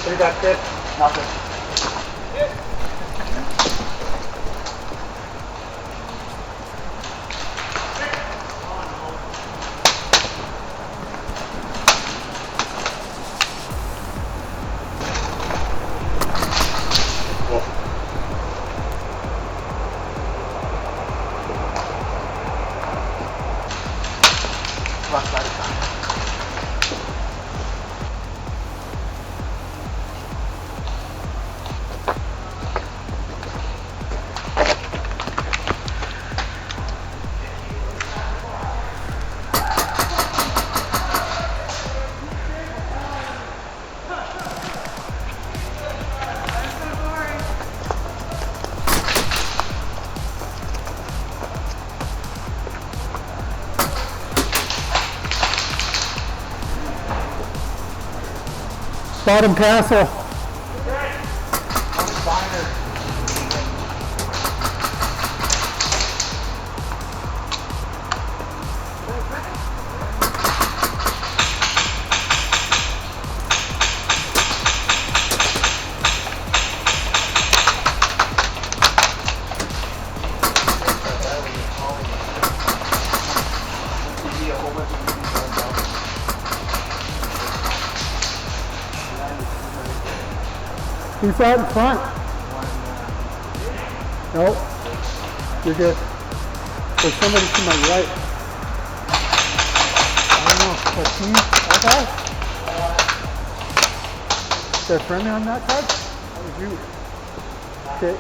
What you got, kid? Nothing. Left side of time. Bottom castle. Who's out in front? Nope. You're good. There's somebody to my right. I don't know. What's me? Okay. Is there a friend on that side? That was you. Okay.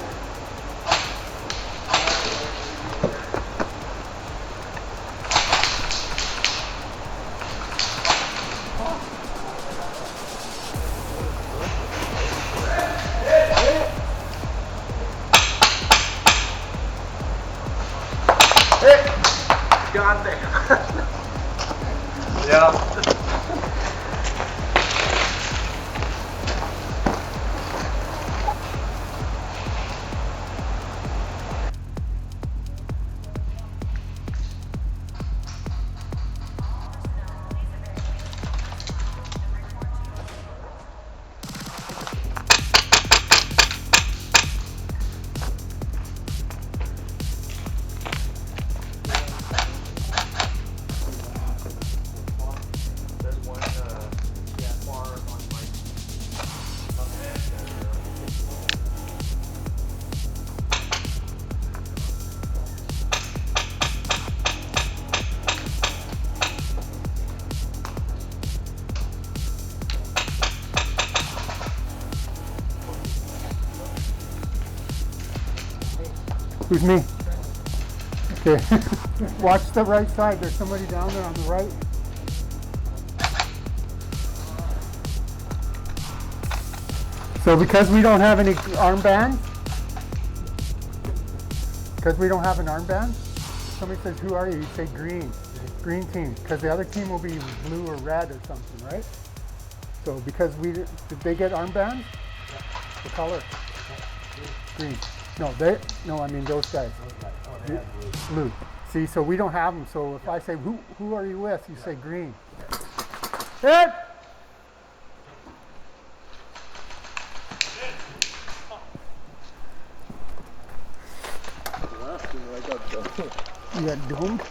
God damn. Yeah. Who's me? Okay. Watch the right side. There's somebody down there on the right. So because we don't have any armbands, because we don't have an armband, somebody says, who are you? You say green. Green team. Because the other team will be blue or red or something, right? So because did they get armbands? The color? Green. No, I mean those guys. Oh, they have blue. Blue. See, so we don't have them. So if I say, who are you with? You say green. Hit! You got domed?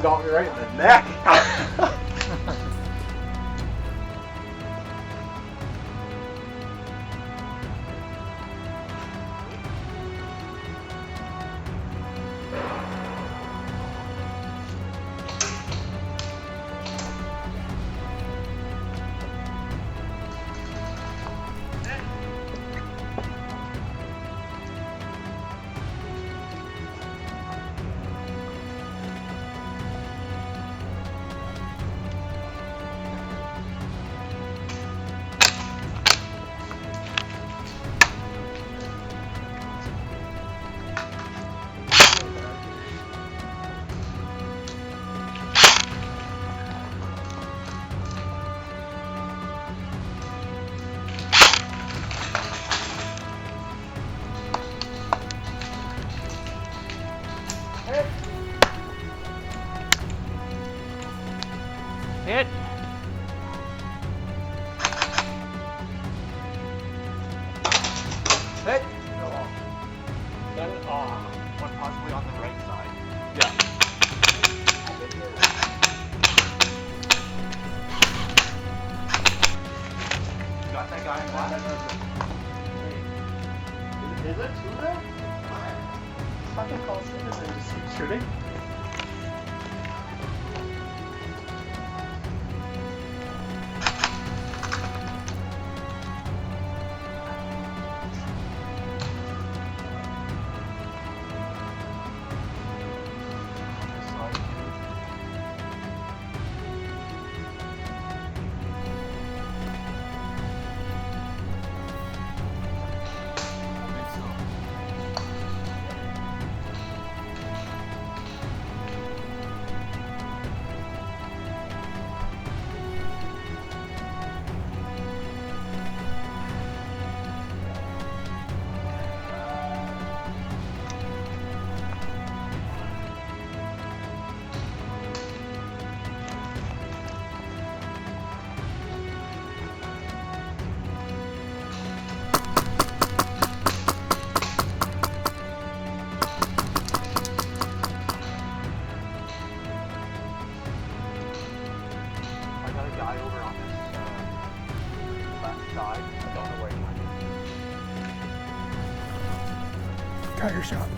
got me right in the neck. Hit. Hit. One possibly on the right side. Yeah. You got that guy in black? Is it two there? Fucking call citizens and just keep shooting. Guy over on this left side. I don't know where he went. Try your shot.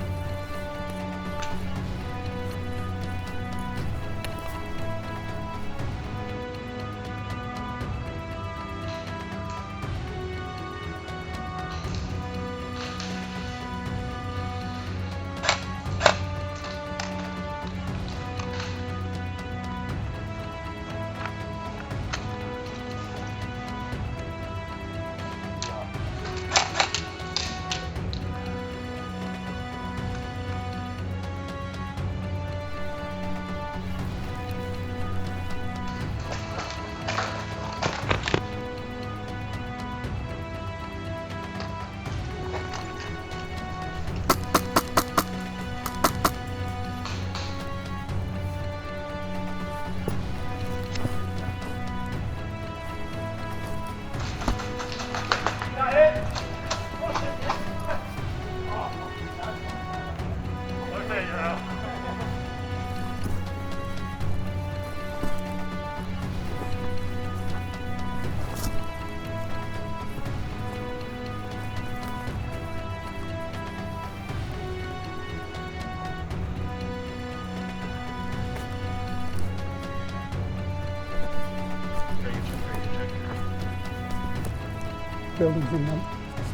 Buildings in them.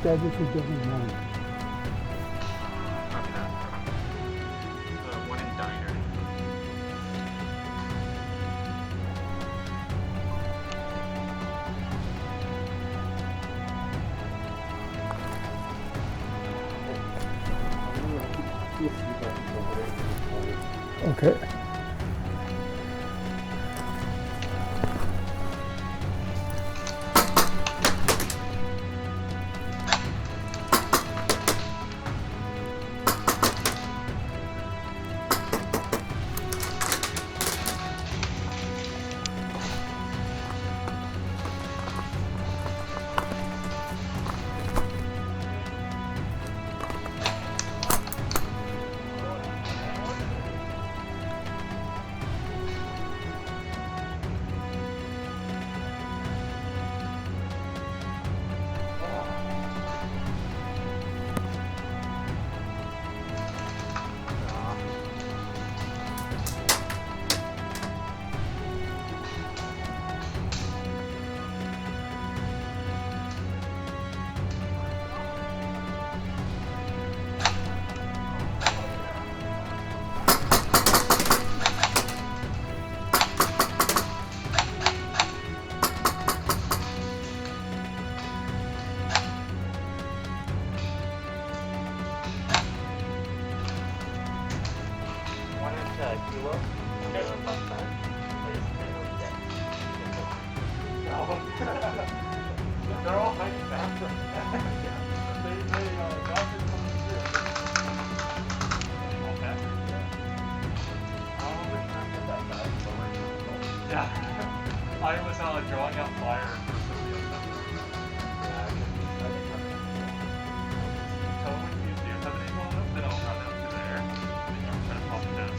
Stagger for building 9. Copy that. One in diner. Okay. Zula. Okay. Left side. Place and deck. They're all hiding back from that. They got this coming through. All back. We're trying to get that back, but we're not. Yeah. I was drawing out fire for somebody else. Yeah, I can tell when you do have an angle on it, then I'll run out to there. And then I'll try to pop it down.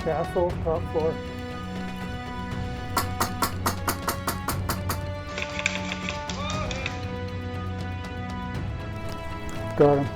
Castle, top floor. Got him.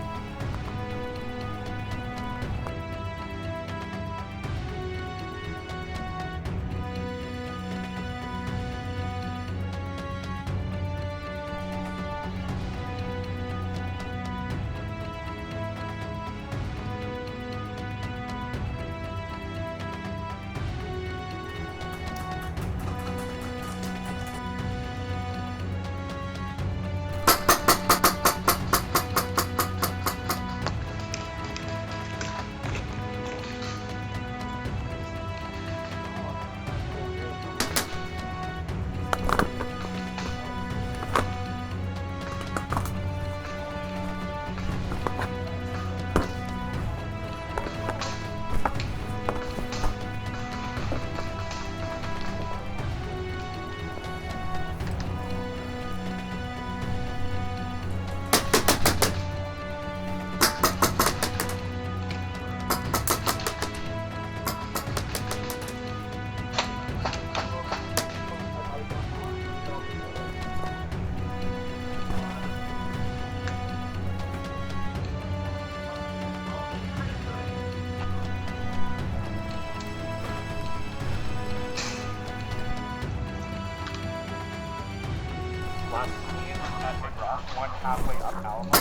Last scene at Big Rock, one halfway up Alamo.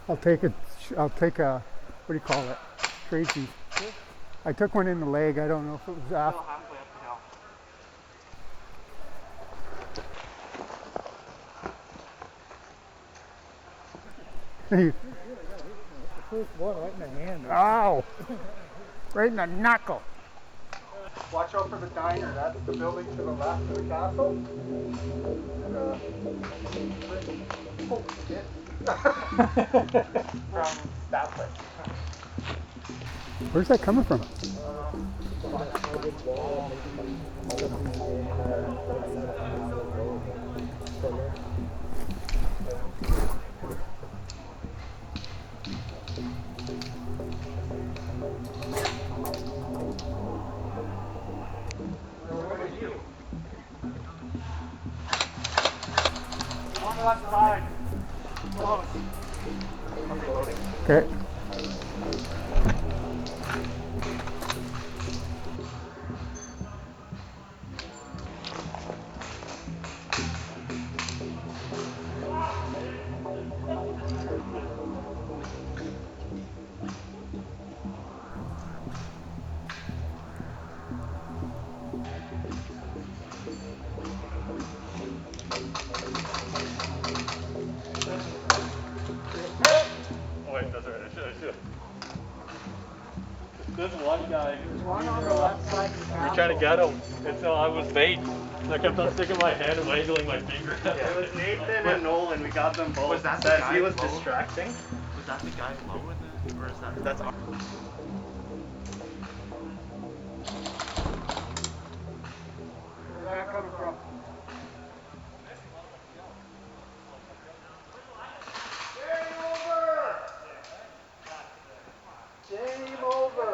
I'll take a, what do you call it? Tracy's. I took one in the leg. I don't know if it was after. Halfway up the hill. The first one right in the hand. Ow! Right in the knuckle. Watch out for the diner. That's the building to the left of the castle. And, oh, shit. From that place. Where's that coming from? On the left side. Close. Okay. Oh wait, that's right. I should. This one guy. One on the left side of the We're trying to get him. And so I was bait. I kept on sticking my hand and wiggling my finger. It was Nathan and Nolan. We got them both. Was that the Says guy he was low? distracting. Was that the guy low in the, or is that? That's our. Where's that coming from? Game over.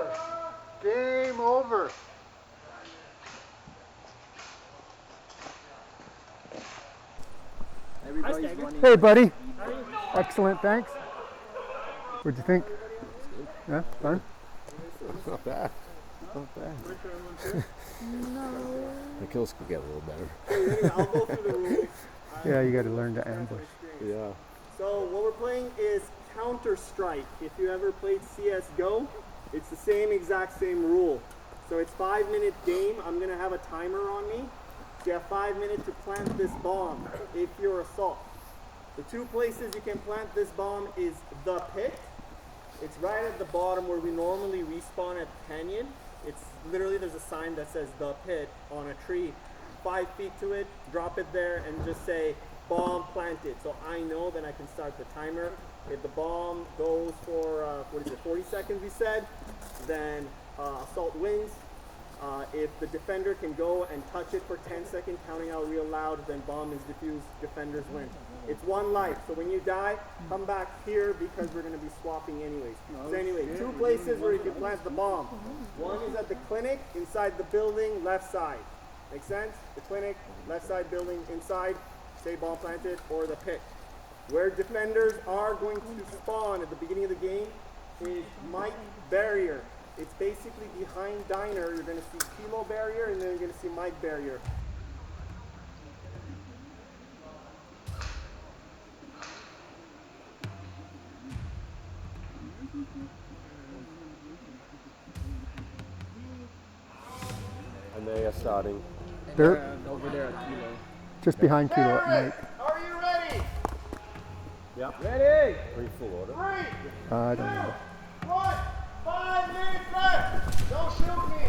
Game over. Everybody's running. Hey, buddy. Excellent, thanks. What'd you think? Yeah, fun? Not bad. Not bad. The kills could get a little better. I'll go through the rules. Yeah, you gotta learn to ambush. Yeah. So what we're playing is Counter-Strike. If you ever played CSGO, it's the exact same rule. So it's 5-minute game. I'm gonna have a timer on me. So you have 5 minutes to plant this bomb if you're assault. The two places you can plant this bomb is the pit. It's right at the bottom where we normally respawn at Canyon. It's literally, there's a sign that says the pit on a tree. 5 feet to it, drop it there and just say bomb planted. So I know that I can start the timer. If the bomb goes for, 40 seconds we said, then assault wins. If the defender can go and touch it for 10 seconds, counting out real loud, then bomb is defused, defenders win. It's one life, so when you die, come back here because we're going to be swapping anyways. So anyway, two places where you can plant the bomb. One is at the clinic, inside the building, left side. Make sense? The clinic, left side building, inside, say bomb planted, or the pit. Where defenders are going to spawn at the beginning of the game is Mike Barrier. It's basically behind Diner. You're going to see Kilo Barrier, and then you're going to see Mike Barrier. And they are starting. They're Over there at Kilo. just behind Kilo at Barrett, night. are you ready? Yeah. Ready! Are you full order? 3, I don't know. 1, 5 minutes left. Don't shoot me.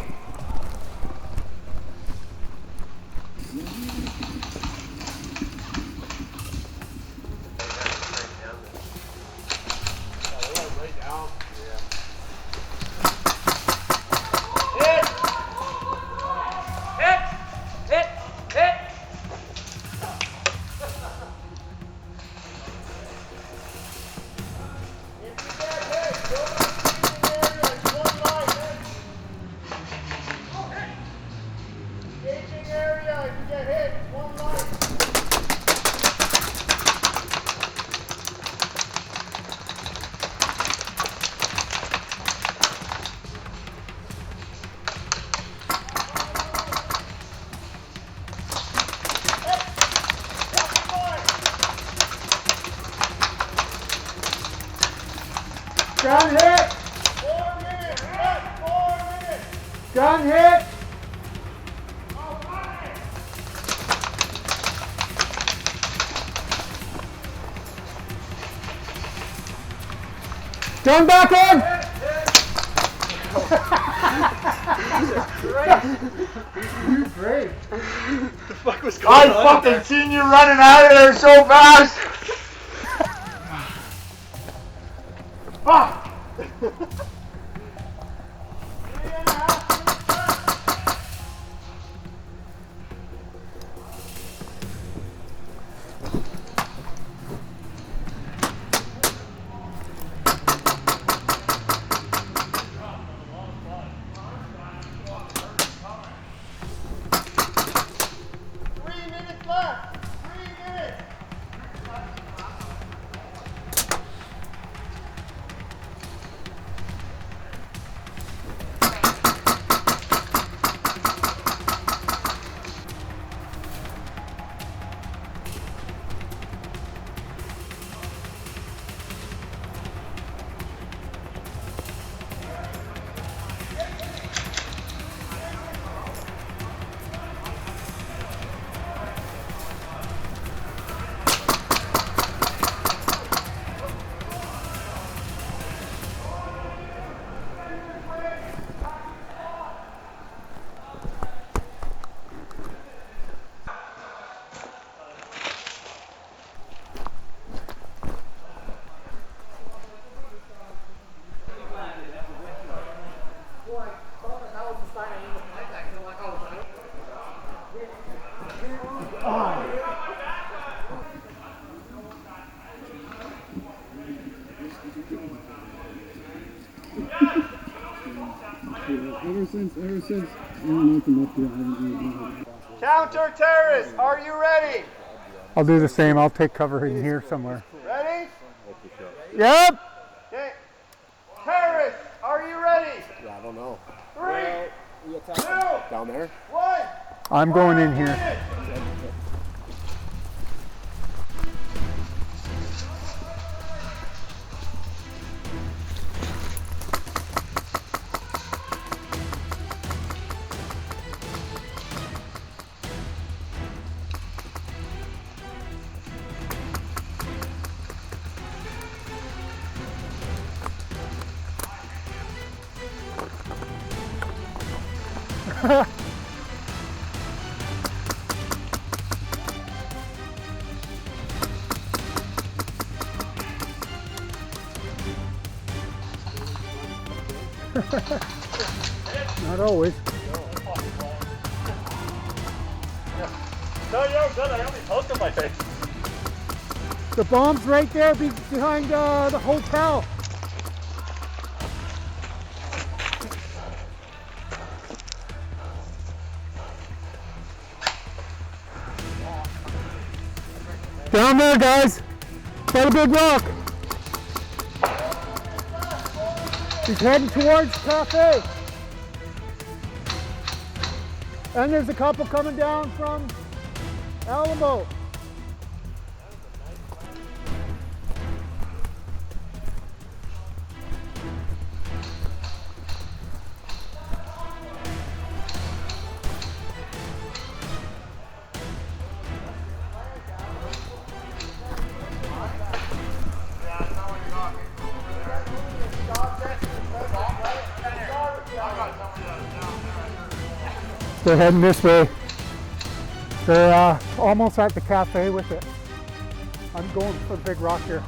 If you get hit, go to the shooting area. It's one life. Gun hit! 4 minutes, yes, 4 minutes. Gun hit! Gun back in! You're great. The fuck was going on? I fucking seen you running out of there so fast. Fuck. 3.5 minutes left. Left. 3 minutes. Ever since Aaron opened up here, I haven't really Counter terrorists, are you ready? I'll do the same. I'll take cover in here somewhere. Ready? Yep! Okay. Terrorists, are you ready? Yeah, I don't know. 3, 2, Down there? 1. I'm going in here. Not always. No, you're good. I only posted my face. The bomb's right there behind the hotel. Down there, guys. Got a big rock. He's heading towards the cafe. And there's a couple coming down from Alamo. They're heading this way. They're almost at the cafe with it. I'm going for the big rock here.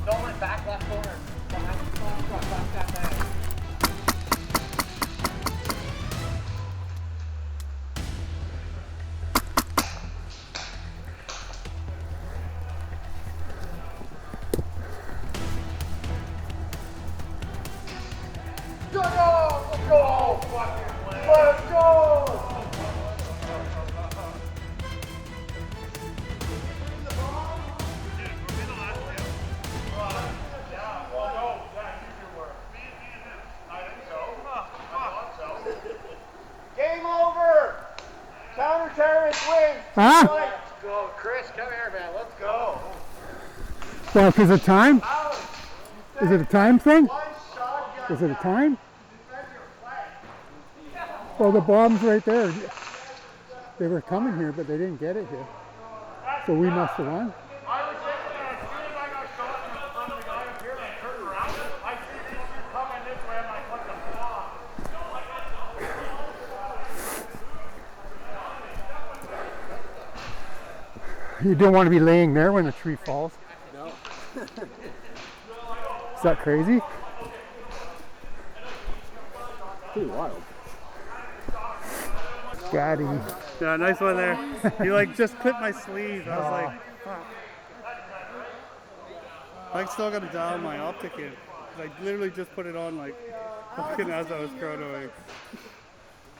Going back left corner. Back cafe. Huh? Let's go, Chris. Come here, man. Let's go. Well, because of time? Is it a time thing? Is it a time? Well, the bomb's right there. They were coming here, but they didn't get it here. So we must have won. I was thinking that as soon as I got shot from the guy up here and I turned around, I see these two coming this way and I put the bomb. You don't want to be laying there when the tree falls. No. Is that crazy? Pretty wild. Got him. Yeah, nice one there. You like just clipped my sleeve. I was like, fuck. I still got to dial my optic in. I literally just put it on like fucking as I was chronoing.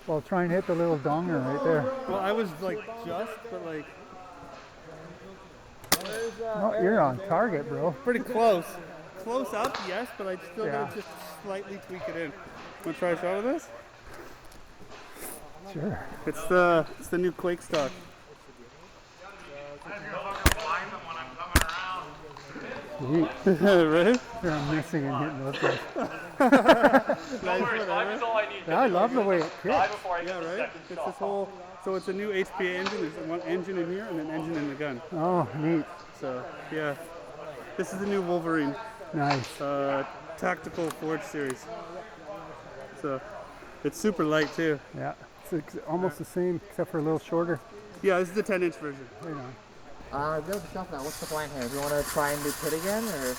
Well, try and hit the little donger right there. Well, I was like just, but like Oh, you're on target, bro. pretty close. Close up, yes, but I still Yeah. gotta just slightly tweak it in. Wanna try a shot of this? Sure. It's the new Quake stock. Sweet. Right? I'm missing and hitting those guys. Nice, whatever. That's all I need. Yeah, I love the way it Die kicks. before I Yeah, get the right? second It's shot. this whole, so it's a new HPA engine. There's one engine in here and an engine in the gun. Oh, neat. So, yeah. This is the new Wolverine Nice. tactical Forge series. So, it's super light too. Yeah. It's almost the same, except for a little shorter. Yeah, this is the 10-inch version. Right on. Good stuff now. What's the plan here? Do you want to try and do pit again, or? You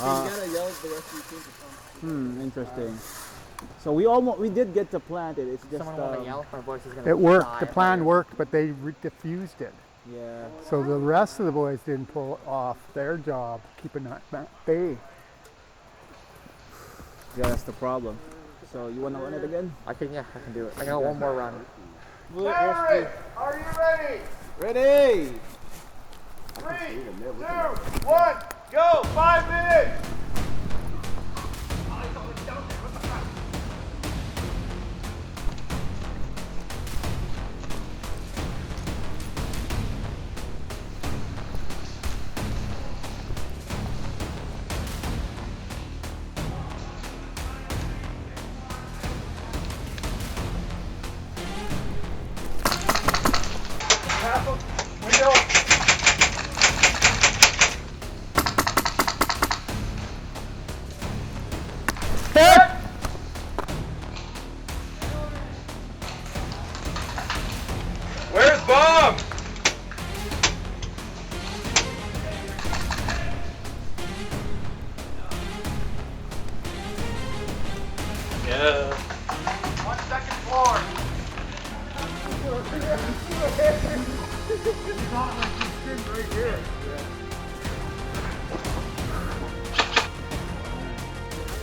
gotta yell at the rest of your team to come. Interesting. So we did get to plant it. It's just Someone want to yell? My voice is gonna. It worked. die The if plan I- worked, but they diffused it. yeah. So the rest of the boys didn't pull off their job, keeping that bay. Yeah, that's the problem. So you wanna run it again? I can do it. I got one more run. Barry, are you ready? Ready! 3, 2, 1, go! 5 minutes! Window. Where's Bob? Yeah. On second floor. Right here.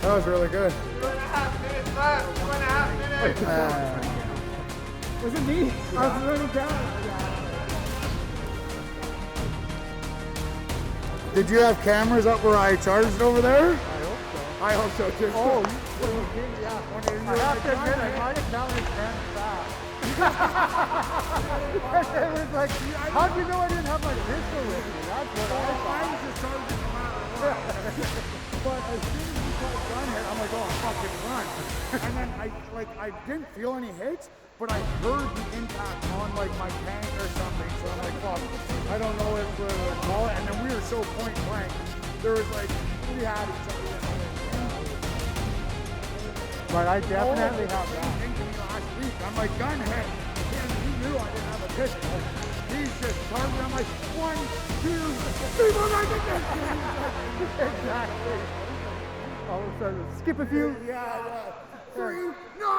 That was really good. 2.5 minutes left. 2.5 minutes. Was it me? I was running down. Did you have cameras up where I charged over there? I hope so too. Oh, yeah. I have to admit, I might have counted 10 fast. It was like, how'd you know I didn't have my pistol with me? That's what I thought. I was just charging no matter what. But as soon as you got done here, I'm like, oh, fucking run. And then I didn't feel any hits, but I heard the impact on like my tank or something. So I'm like, fuck, I don't know if we're gonna call it. And then we were so point blank. There was like, we had each other. But I definitely have that. Last week, I'm like, gun hit. And he knew I didn't have a pistol. He's just targeting. I'm like, 1, 2, 3, 4, 5, 6, 7. Exactly. All of a sudden, skip a few. Yeah. 3, no!